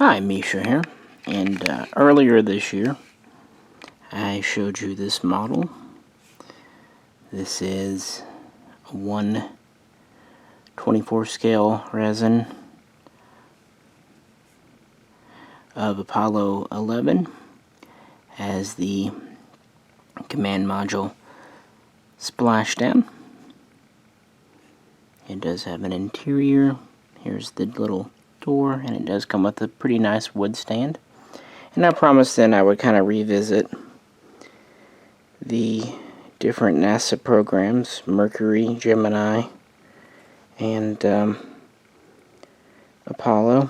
Hi, Misha here, and earlier this year I showed you this model. This is a 1/24 scale resin of Apollo 11 as the command module splashdown. It does have an interior. Here's the little door, and it does come with a pretty nice wood stand. And I promised then I would kind of revisit the different NASA programs, Mercury, Gemini, and Apollo,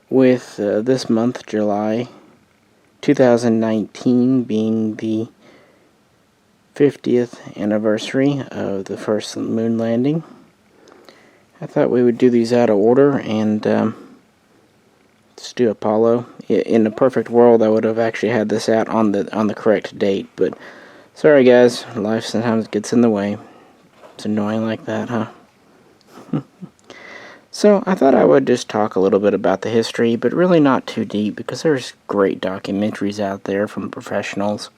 with this month, July 2019, being the 50th anniversary of the first moon landing. I thought we would do these out of order, and let's do Apollo. In a perfect world, I would have actually had this out on the correct date, but sorry guys, life sometimes gets in the way. It's annoying like that, huh? So I thought I would just talk a little bit about the history, but really not too deep, because there's great documentaries out there from professionals.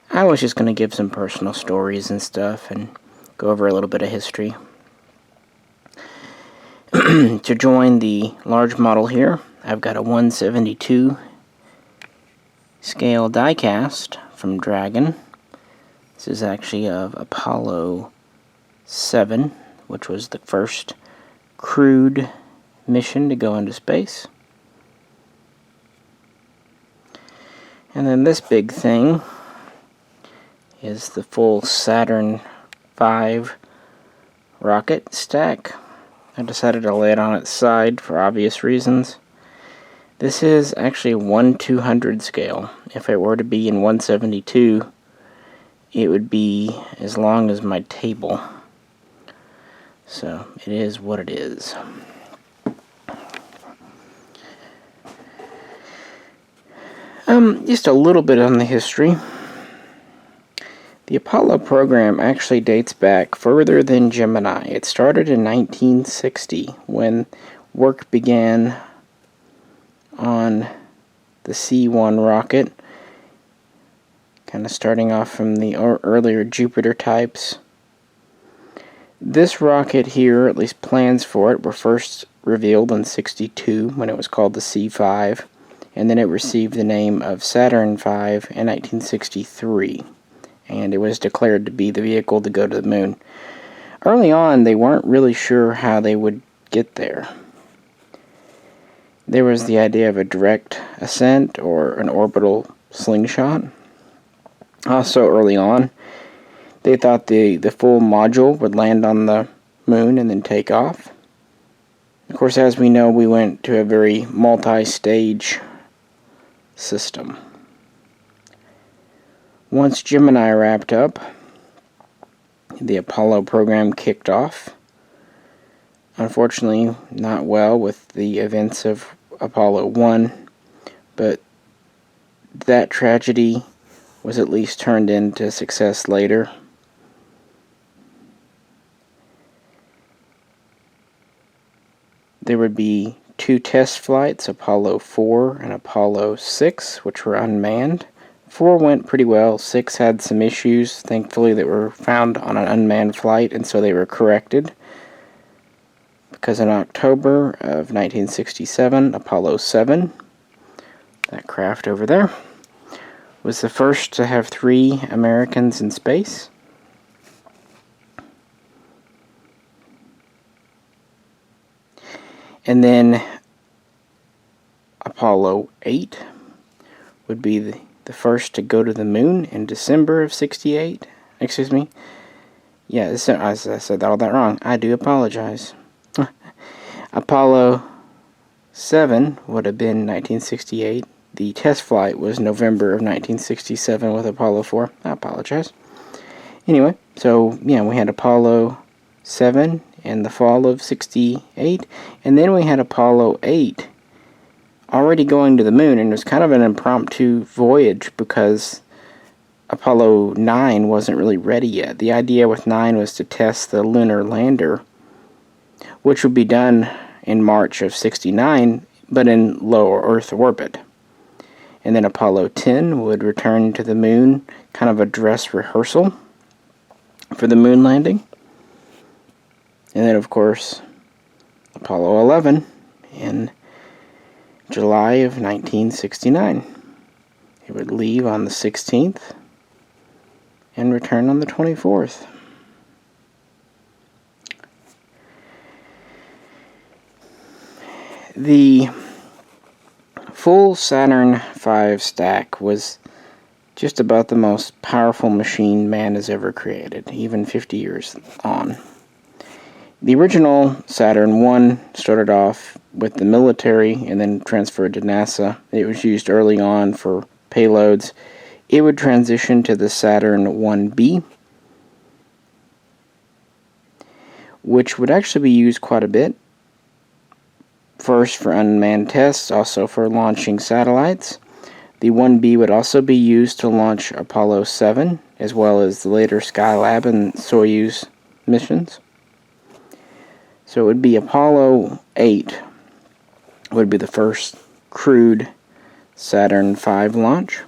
I was just going to give some personal stories and stuff and go over a little bit of history. To join the large model here, I've got a 1/72 scale die-cast from Dragon. This is actually of Apollo 7, which was the first crewed mission to go into space. And then this big thing is the full Saturn V rocket stack. I decided to lay it on its side for obvious reasons. This is actually 1/200 scale. If it were to be in 1/72, it would be as long as my table. So it is what it is. Just a little bit on the history. The Apollo program actually dates back further than Gemini. It started in 1960 when work began on the C-1 rocket, kind of starting off from the earlier Jupiter types. This rocket here, at least plans for it, were first revealed in '62 when it was called the C-5, and then it received the name of Saturn V in 1963. And it was declared to be the vehicle to go to the moon. Early on, they weren't really sure how they would get there. There was the idea of a direct ascent or an orbital slingshot. Also early on, they thought the full module would land on the moon and then take off. Of course, as we know, we went to a very multi-stage system. Once Gemini wrapped up, the Apollo program kicked off. Unfortunately, not well with the events of Apollo 1, but that tragedy was at least turned into success later. There would be 2 test flights, Apollo 4 and Apollo 6, which were unmanned. 4 went pretty well. 6 had some issues, thankfully, that were found on an unmanned flight, and so they were corrected. Because in October of 1967, Apollo 7, that craft over there, was the first to have 3 Americans in space. And then Apollo 8 would be the first to go to the moon in December of '68. Excuse me. Yeah, I said all that wrong. I do apologize. Apollo 7 would have been 1968. The test flight was November of 1967 with Apollo 4. I apologize. Anyway, so yeah, we had Apollo 7 in the fall of '68, and then we had Apollo 8 already going to the moon, and it was kind of an impromptu voyage because Apollo 9 wasn't really ready yet. The idea with 9 was to test the lunar lander, which would be done in March of '69, but in low Earth orbit. And then Apollo 10 would return to the moon, kind of a dress rehearsal for the moon landing. And then, of course, Apollo 11 in July of 1969. It would leave on the 16th and return on the 24th. The full Saturn V stack was just about the most powerful machine man has ever created, even 50 years on. The original Saturn I started off with the military and then transferred to NASA. It was used early on for payloads. It would transition to the Saturn 1B, which would actually be used quite a bit. First for unmanned tests, also for launching satellites. The 1B would also be used to launch Apollo 7, as well as the later Skylab and Soyuz missions. So it would be Apollo 8 would be the first crewed Saturn V launch.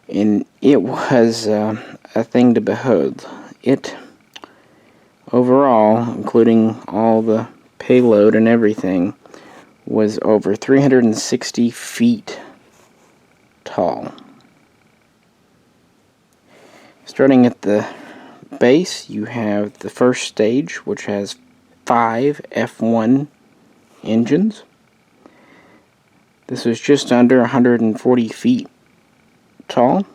And it was a thing to behold. It, overall, including all the payload and everything, was over 360 feet tall. Starting at the base, you have the first stage, which has 5 F1 engines. This was just under 140 feet tall,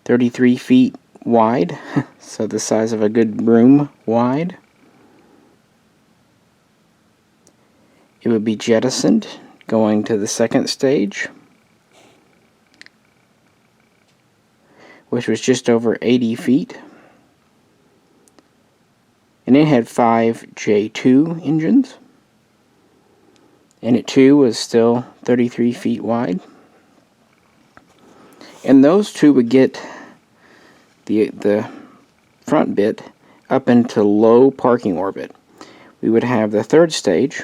33 feet wide, so the size of a good room wide. It would be jettisoned, going to the second stage, which was just over 80 feet. And it had 5 J2 engines. And it too was still 33 feet wide. And those two would get the front bit up into low parking orbit. We would have the third stage,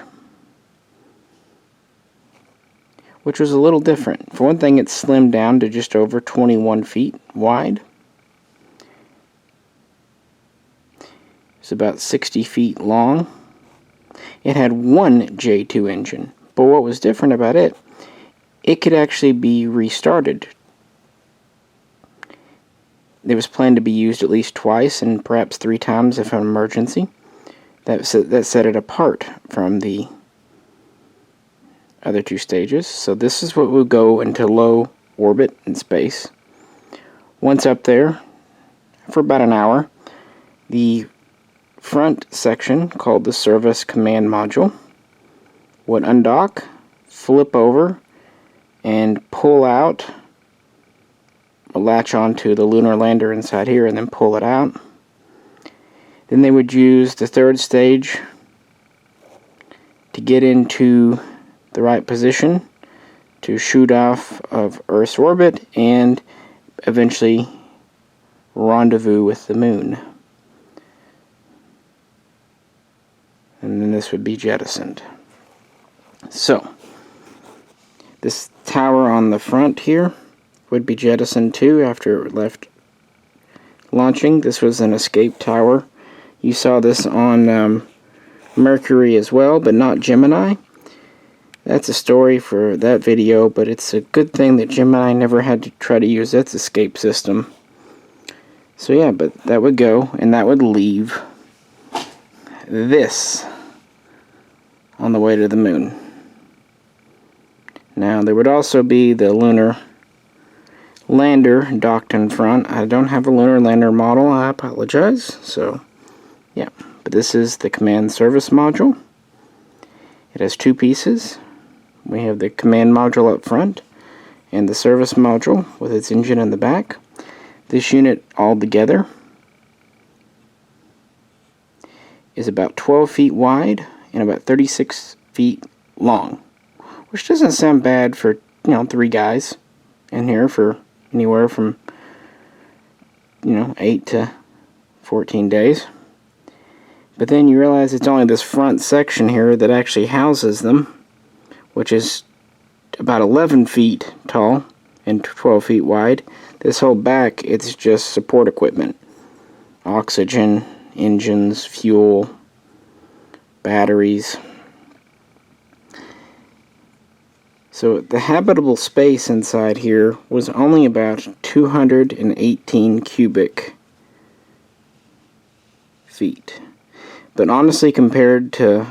which was a little different. For one thing, it slimmed down to just over 21 feet wide. It's about 60 feet long. It had one J2 engine, but what was different about it, it could actually be restarted. It was planned to be used at least twice and perhaps 3 times if an emergency. That set it apart from the other 2 stages. So this is what would go into low orbit in space. Once up there, for about an hour, the front section, called the Service Command Module, would undock, flip over, and pull out, latch onto the lunar lander inside here, and then pull it out. Then they would use the third stage to get into the right position to shoot off of Earth's orbit and eventually rendezvous with the moon. And then this would be jettisoned. So, this tower on the front here would be jettisoned too after it left launching. This was an escape tower. You saw this on Mercury as well, but not Gemini. That's a story for that video, but it's a good thing that Gemini never had to try to use its escape system. So yeah, but that would go, and that would leave this on the way to the moon. Now, there would also be the lunar lander docked in front. I don't have a lunar lander model, I apologize. So, yeah, but this is the command service module. It has 2 pieces. We have the command module up front and the service module with its engine in the back. This unit all together is about 12 feet wide and about 36 feet long, which doesn't sound bad for, 3 guys in here for anywhere from, 8 to 14 days. But then you realize it's only this front section here that actually houses them, which is about 11 feet tall and 12 feet wide. This whole back, it's just support equipment. Oxygen, engines, fuel, batteries. So the habitable space inside here was only about 218 cubic feet. But honestly, compared to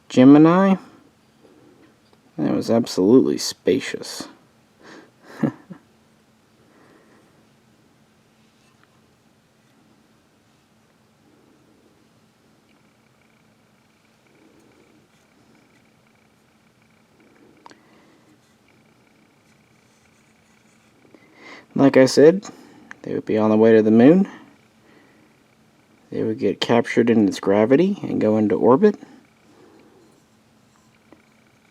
Gemini, that was absolutely spacious. Like I said, they would be on the way to the moon. They would get captured in its gravity and go into orbit.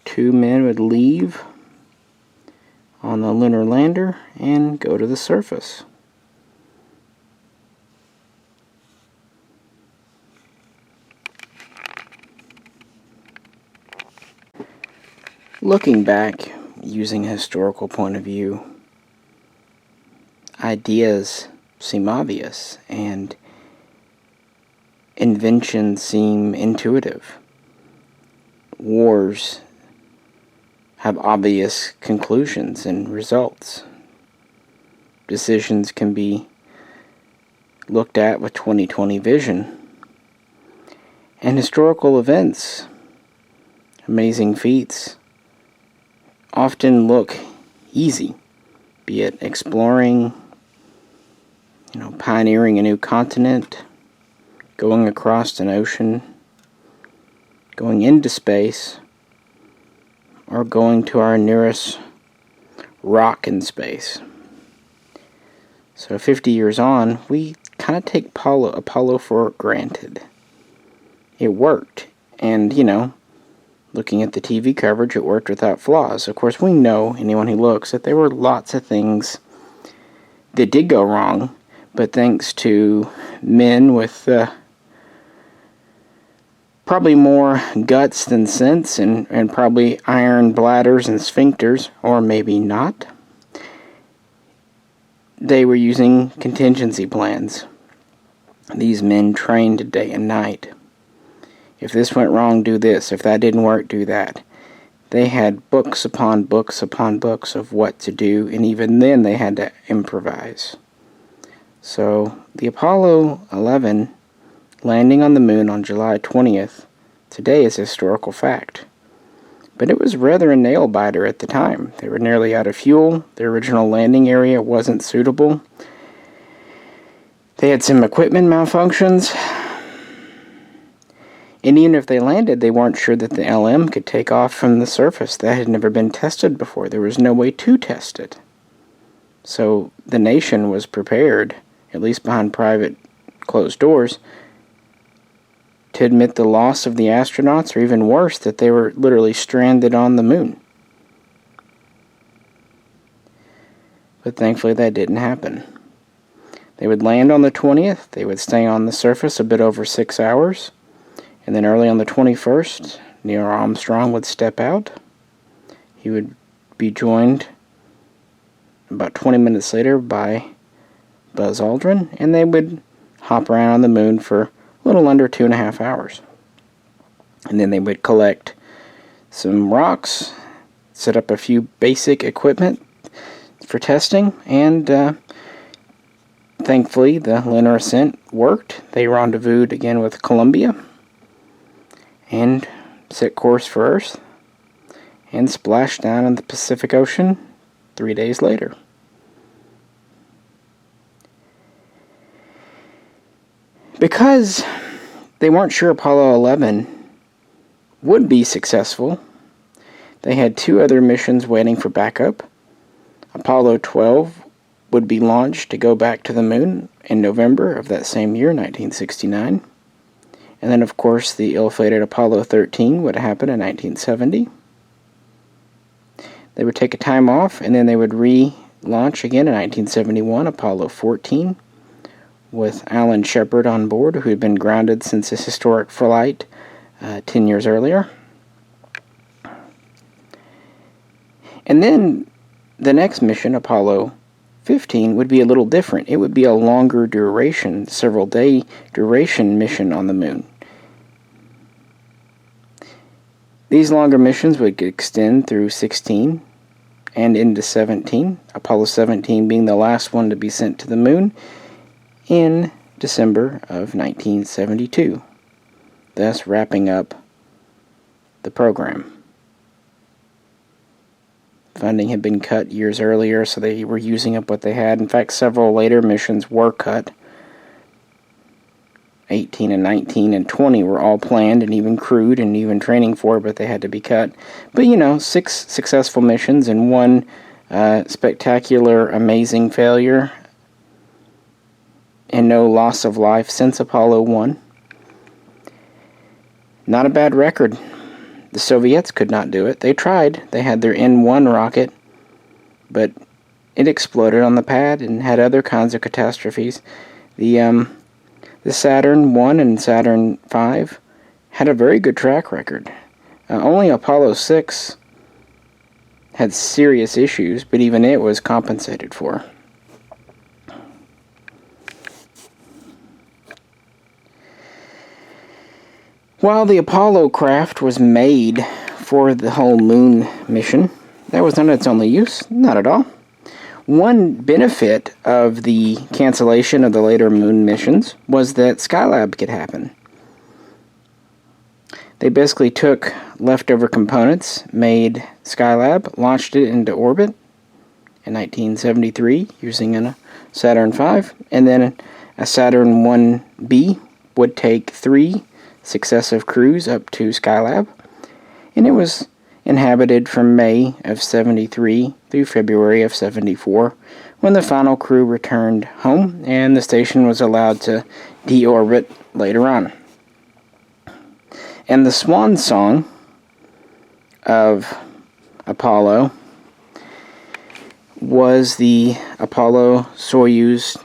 2 men would leave on the lunar lander and go to the surface. Looking back, using a historical point of view, ideas seem obvious and inventions seem intuitive. Wars have obvious conclusions and results. Decisions can be looked at with 20/20 vision. And historical events, amazing feats, often look easy, be it exploring, pioneering a new continent, going across an ocean, going into space, or going to our nearest rock in space. So 50 years on, we kind of take Apollo for granted. It worked, and looking at the TV coverage, it worked without flaws. Of course, we know, anyone who looks, that there were lots of things that did go wrong, but thanks to men with probably more guts than sense, and probably iron bladders and sphincters, or maybe not, they were using contingency plans. These men trained day and night. If this went wrong, do this. If that didn't work, do that. They had books upon books upon books of what to do, and even then they had to improvise. So the Apollo 11 landing on the moon on July 20th today is a historical fact. But it was rather a nail-biter at the time. They were nearly out of fuel. The original landing area wasn't suitable. They had some equipment malfunctions. And even if they landed, they weren't sure that the LM could take off from the surface. That had never been tested before. There was no way to test it. So the nation was prepared, at least behind private closed doors, to admit the loss of the astronauts, or even worse, that they were literally stranded on the moon. But thankfully that didn't happen. They would land on the 20th, they would stay on the surface a bit over 6 hours, and then early on the 21st, Neil Armstrong would step out. He would be joined about 20 minutes later by Buzz Aldrin, and they would hop around on the moon for a little under 2.5 hours. And then they would collect some rocks, set up a few basic equipment for testing, and thankfully the lunar ascent worked. They rendezvoused again with Columbia and set course for Earth and splashed down in the Pacific Ocean 3 days later. Because they weren't sure Apollo 11 would be successful, they had 2 other missions waiting for backup. Apollo 12 would be launched to go back to the moon in November of that same year, 1969. And then, of course, the ill-fated Apollo 13 would happen in 1970. They would take a time off, and then they would launch again in 1971, Apollo 14, with Alan Shepard on board, who had been grounded since his historic flight 10 years earlier. And then the next mission, Apollo 15, would be a little different. It would be a longer duration, several-day duration mission on the moon. These longer missions would extend through 16 and into 17, Apollo 17 being the last one to be sent to the moon in December of 1972, thus wrapping up the program. Funding had been cut years earlier, so they were using up what they had. In fact, several later missions were cut. 18 and 19 and 20 were all planned and even crewed and even training for, but they had to be cut. But 6 successful missions and one spectacular, amazing failure, and no loss of life since Apollo 1. Not a bad record. The Soviets could not do it. They tried. They had their N-1 rocket, but it exploded on the pad and had other kinds of catastrophes. The Saturn V and Saturn V had a very good track record. Only Apollo 6 had serious issues, but even it was compensated for. While the Apollo craft was made for the whole moon mission, that was not its only use. Not at all. One benefit of the cancellation of the later moon missions was that Skylab could happen. They basically took leftover components, made Skylab, launched it into orbit in 1973 using a Saturn V, and then a Saturn 1B would take 3 successive crews up to Skylab, and it was inhabited from May of 73 through February of 74, when the final crew returned home and the station was allowed to deorbit later on. And the swan song of Apollo was the Apollo-Soyuz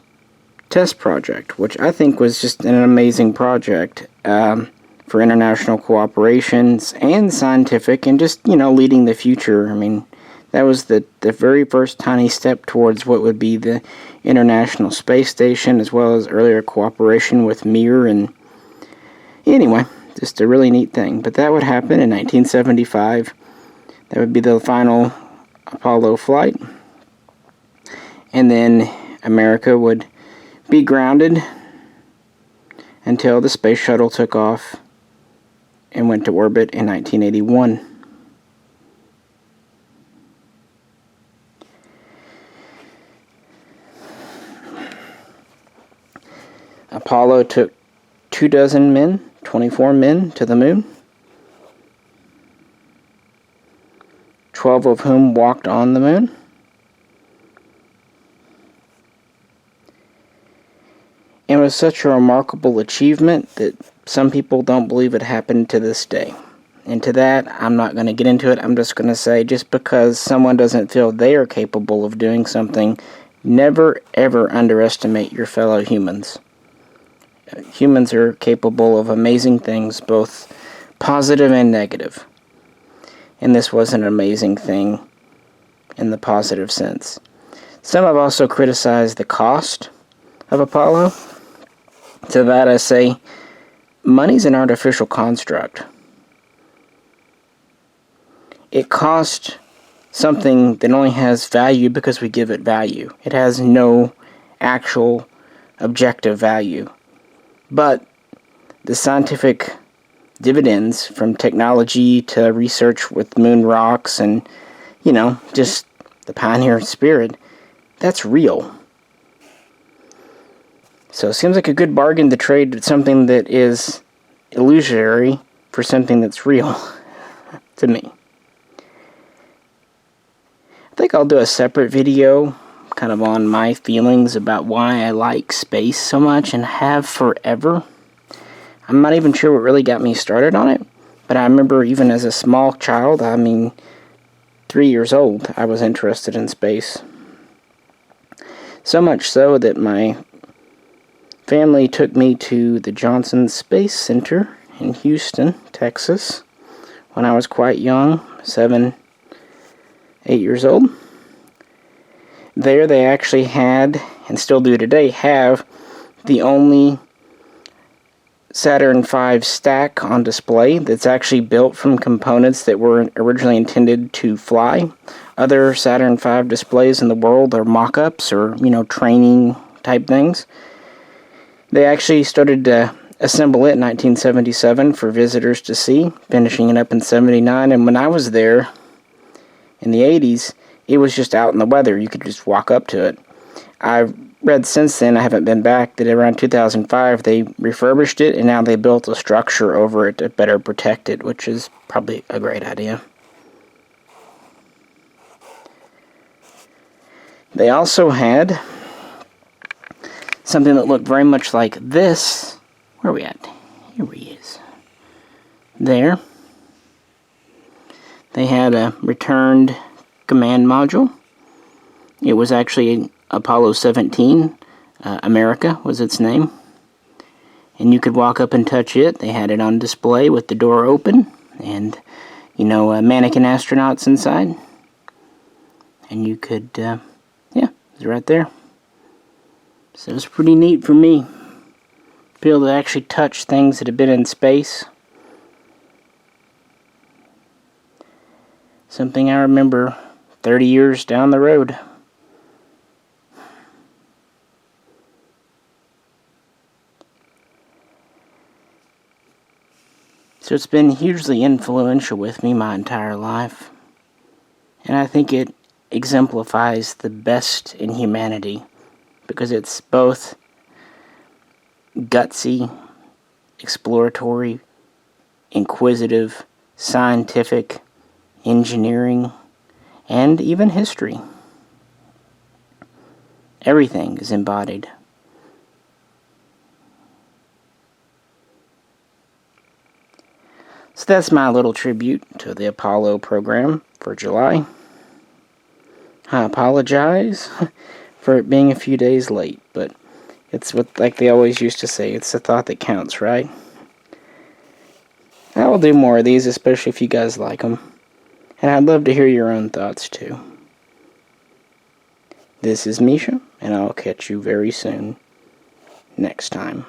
test project, which I think was just an amazing project for international cooperations and scientific and just, leading the future. I mean, that was the very first tiny step towards what would be the International Space Station, as well as earlier cooperation with Mir. And anyway, just a really neat thing. But that would happen in 1975. That would be the final Apollo flight. And then America would be grounded until the space shuttle took off and went to orbit in 1981. Apollo took 24 men to the moon, 12 of whom walked on the moon. It was such a remarkable achievement that some people don't believe it happened to this day. And to that, I'm not going to get into it. I'm just going to say, just because someone doesn't feel they are capable of doing something, never ever underestimate your fellow humans. Humans are capable of amazing things, both positive and negative. And this was an amazing thing in the positive sense. Some have also criticized the cost of Apollo. To that I say, money's an artificial construct. It costs something that only has value because we give it value. It has no actual objective value. But the scientific dividends from technology to research with moon rocks and, just the pioneer spirit, that's real. So it seems like a good bargain to trade something that is illusory for something that's real, to me. I think I'll do a separate video kind of on my feelings about why I like space so much and have forever. I'm not even sure what really got me started on it, but I remember even as a small child, 3 years old, I was interested in space. So much so that my family took me to the Johnson Space Center in Houston, Texas, when I was quite young, 7, 8 years old. There they actually had, and still do today, have the only Saturn V stack on display that's actually built from components that were originally intended to fly. Other Saturn V displays in the world are mock-ups or, training type things. They actually started to assemble it in 1977 for visitors to see, finishing it up in 79. And when I was there in the 80s, it was just out in the weather. You could just walk up to it. I've read since then, I haven't been back, that around 2005 they refurbished it and now they built a structure over it to better protect it, which is probably a great idea. They also had something that looked very much like this. Where are we at? Here he is. There. They had a returned command module. It was actually Apollo 17. America was its name. And you could walk up and touch it. They had it on display with the door open. And, mannequin astronauts inside. And you could, it was right there. So it was pretty neat for me to be able to actually touch things that have been in space. Something I remember 30 years down the road. So it's been hugely influential with me my entire life. And I think it exemplifies the best in humanity, because it's both gutsy, exploratory, inquisitive, scientific, engineering, and even history. Everything is embodied. So that's my little tribute to the Apollo program for July. I apologize for it being a few days late, but it's like they always used to say, it's the thought that counts, right? I will do more of these, especially if you guys like them. And I'd love to hear your own thoughts, too. This is Misha, and I'll catch you very soon next time.